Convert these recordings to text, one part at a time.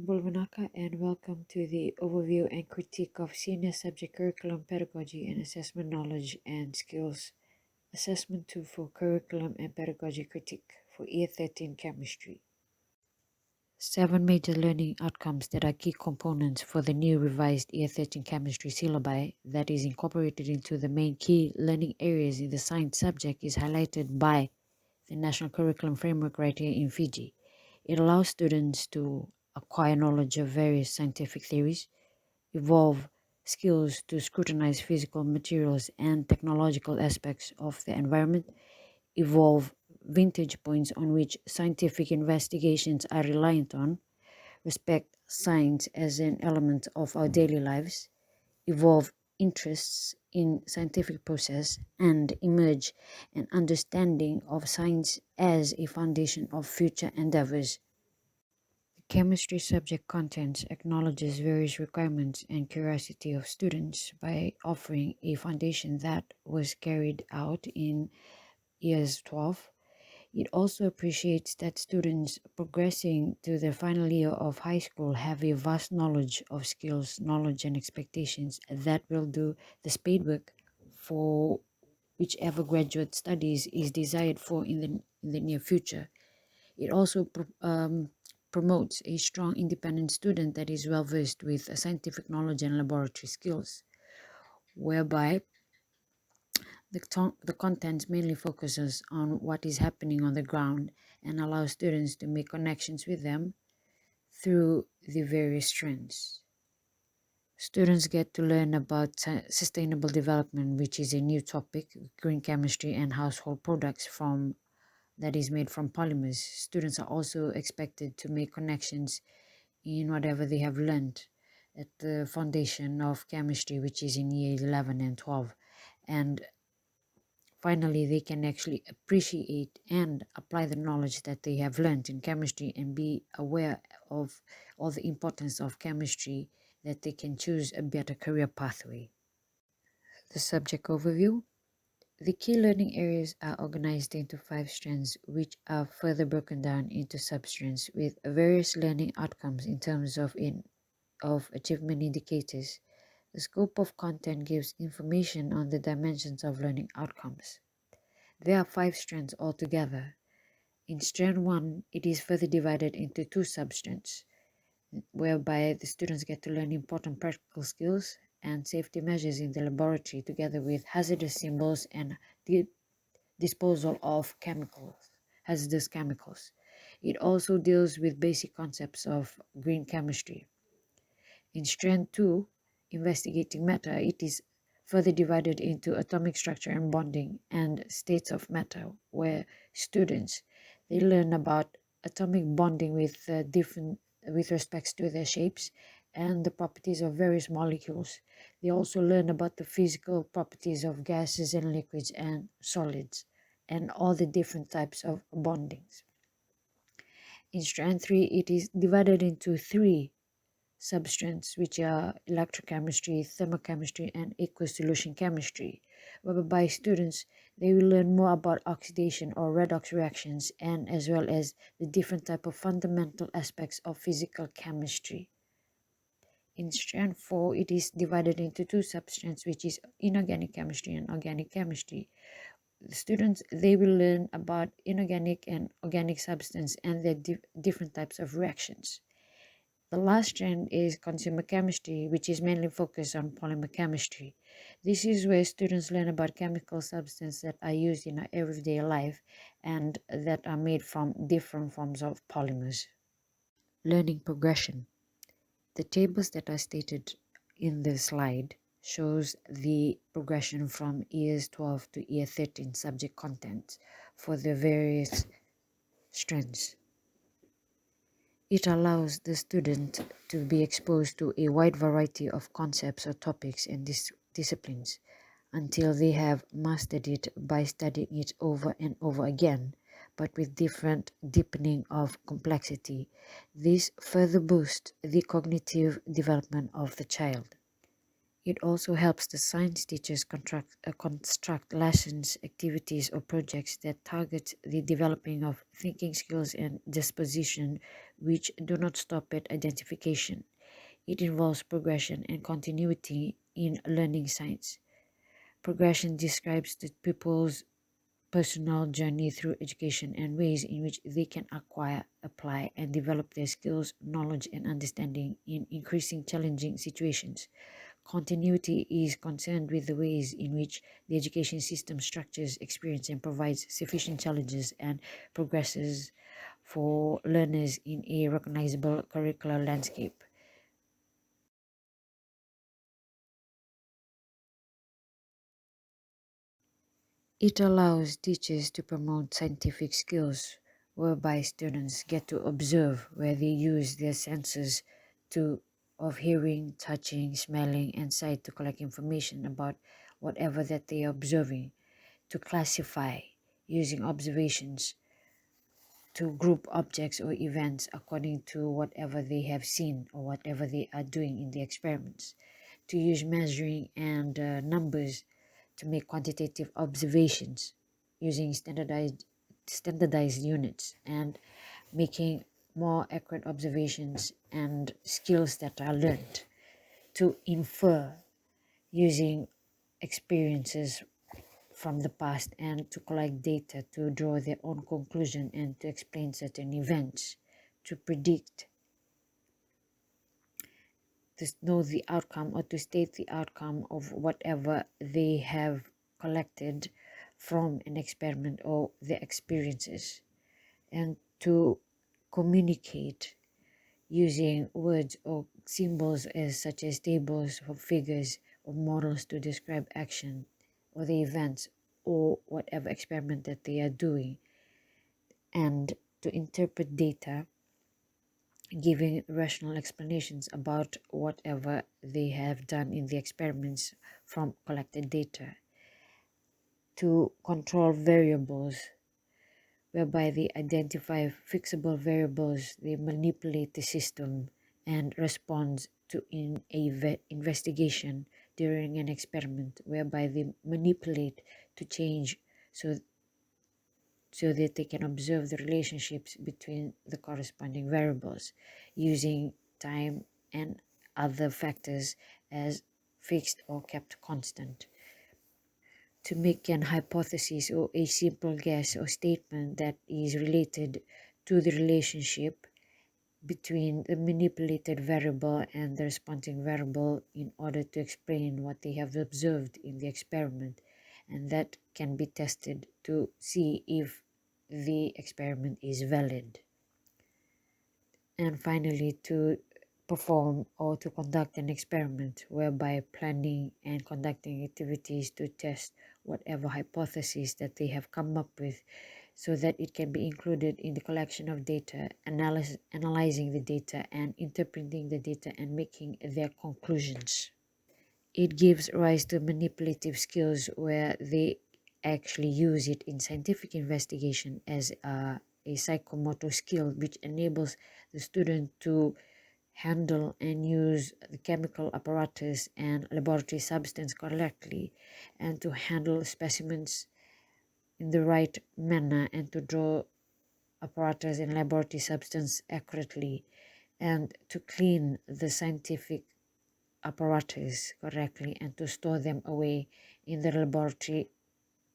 Bulvanaka, and welcome to the overview and critique of senior subject curriculum pedagogy and assessment knowledge and skills assessment 2 for curriculum and pedagogy critique for year 13 chemistry. 7 major learning outcomes that are key components for the new revised year 13 chemistry syllabi that is incorporated into the main key learning areas in the science subject is highlighted by the National Curriculum Framework right here in Fiji. It allows students to acquire knowledge of various scientific theories, evolve skills to scrutinize physical materials and technological aspects of the environment, evolve vantage points on which scientific investigations are reliant on, respect science as an element of our daily lives, evolve interests in scientific process, and emerge an understanding of science as a foundation of future endeavors. The chemistry subject content acknowledges various requirements and curiosity of students by offering a foundation that was carried out in years 12. It also appreciates that students progressing to their final year of high school have a vast knowledge of skills, knowledge, and expectations that will do the spadework for whichever graduate studies is desired for in the near future. It also promotes a strong independent student that is well versed with scientific knowledge and laboratory skills, whereby the content mainly focuses on what is happening on the ground and allows students to make connections with them through the various trends. Students get to learn about sustainable development, which is a new topic, green chemistry and household products that is made from polymers. Students are also expected to make connections in whatever they have learned at the foundation of chemistry, which is in year 11 and 12. And finally, they can actually appreciate and apply the knowledge that they have learned in chemistry and be aware of all the importance of chemistry that they can choose a better career pathway. The subject overview. The key learning areas are organized into 5 strands, which are further broken down into substrands with various learning outcomes in terms of achievement indicators. The scope of content gives information on the dimensions of learning outcomes. There are 5 strands altogether. In strand 1, it is further divided into 2 substrands, whereby the students get to learn important practical skills and safety measures in the laboratory together with hazardous symbols and the disposal of hazardous chemicals. It also deals with basic concepts of green chemistry. In strand 2, investigating matter, it is further divided into atomic structure and bonding and states of matter, where students they learn about atomic bonding with respects to their shapes and the properties of various molecules. They also learn about the physical properties of gases and liquids and solids and all the different types of bondings. In strand 3, it is divided into 3 substrands, which are electrochemistry, thermochemistry, and aqueous solution chemistry, whereby students they will learn more about oxidation or redox reactions and as well as the different type of fundamental aspects of physical chemistry. In strand 4, it is divided into 2 substrands, which is inorganic chemistry and organic chemistry. The students they will learn about inorganic and organic substance and their different types of reactions. The last strand is consumer chemistry, which is mainly focused on polymer chemistry. This is where students learn about chemical substances that are used in our everyday life and that are made from different forms of polymers. Learning progression. The tables that are stated in this slide shows the progression from years 12 to year 13 subject content for the various strands. It allows the student to be exposed to a wide variety of concepts or topics and disciplines until they have mastered it by studying it over and over again, but with different deepening of complexity. This further boosts the cognitive development of the child. It also helps the science teachers construct lessons, activities, or projects that target the developing of thinking skills and disposition, which do not stop at identification. It involves progression and continuity in learning science. Progression describes the pupil's personal journey through education and ways in which they can acquire, apply, and develop their skills, knowledge, and understanding in increasing challenging situations. Continuity is concerned with the ways in which the education system structures experience and provides sufficient challenges and progresses for learners in a recognizable curricular landscape. It allows teachers to promote scientific skills whereby students get to observe, where they use their senses to of hearing, touching, smelling, and sight to collect information about whatever that they are observing, to classify using observations, to group objects or events according to whatever they have seen or whatever they are doing in the experiments, to use measuring and numbers to make quantitative observations using standardized units and making more accurate observations and skills that are learned, to infer using experiences from the past and to collect data to draw their own conclusion and to explain certain events, to predict, to know the outcome or to state the outcome of whatever they have collected from an experiment or their experiences, and to communicate using words or symbols as such as tables or figures or models to describe action or the events or whatever experiment that they are doing, and to interpret data, giving rational explanations about whatever they have done in the experiments from collected data, to control variables whereby they identify fixable variables, they manipulate the system and respond to in a investigation during an experiment whereby they manipulate to change so that they can observe the relationships between the corresponding variables using time and other factors as fixed or kept constant, to make an hypothesis or a simple guess or statement that is related to the relationship between the manipulated variable and the responding variable in order to explain what they have observed in the experiment, and that can be tested to see if the experiment is valid. And finally, to perform or to conduct an experiment whereby planning and conducting activities to test whatever hypothesis that they have come up with so that it can be included in the collection of data, analyzing the data and interpreting the data and making their conclusions. It gives rise to manipulative skills where they actually use it in scientific investigation as a psychomotor skill, which enables the student to handle and use the chemical apparatus and laboratory substance correctly, and to handle specimens in the right manner, and to draw apparatus and laboratory substance accurately, and to clean the scientific apparatus correctly, and to store them away in the laboratory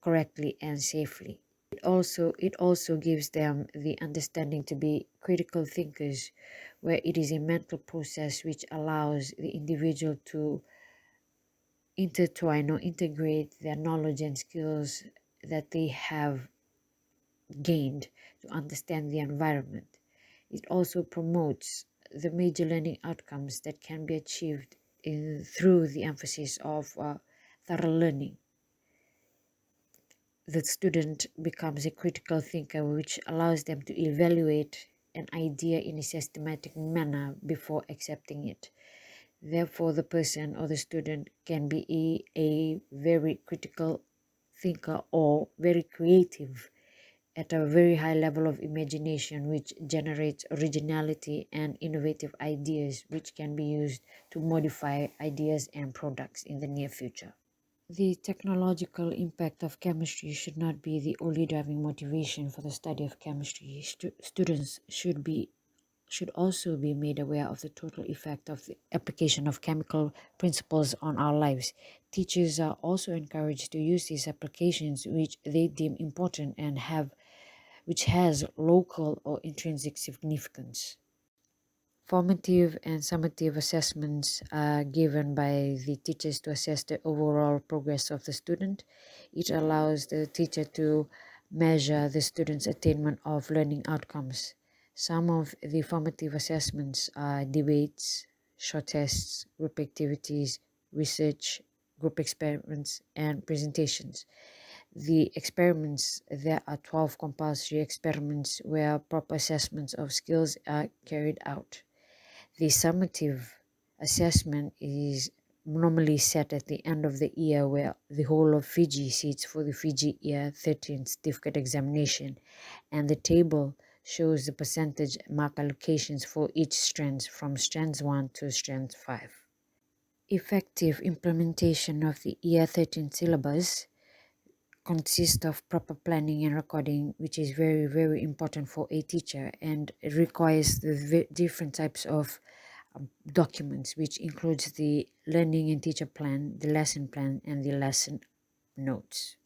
correctly and safely. It also gives them the understanding to be critical thinkers, where it is a mental process which allows the individual to intertwine or integrate their knowledge and skills that they have gained to understand the environment. It also promotes the major learning outcomes that can be achieved through the emphasis of thorough learning. The student becomes a critical thinker, which allows them to evaluate an idea in a systematic manner before accepting it. Therefore, the person or the student can be a very critical thinker or very creative at a very high level of imagination, which generates originality and innovative ideas which can be used to modify ideas and products in the near future. The technological impact of chemistry should not be the only driving motivation for the study of chemistry. Students should also be made aware of the total effect of the application of chemical principles on our lives. Teachers are also encouraged to use these applications which they deem important and which has local or intrinsic significance. Formative and summative assessments are given by the teachers to assess the overall progress of the student. It allows the teacher to measure the student's attainment of learning outcomes. Some of the formative assessments are debates, short tests, group activities, research, group experiments, and presentations. The experiments, there are 12 compulsory experiments where proper assessments of skills are carried out. The summative assessment is normally set at the end of the year, where the whole of Fiji sits for the Fiji Year 13 certificate examination, and the table shows the percentage mark allocations for each strand from strands 1 to strand 5. Effective implementation of the Year 13 syllabus consists of proper planning and recording, which is very, very important for a teacher, and it requires the different types of documents, which includes the learning and teacher plan, the lesson plan, and the lesson notes.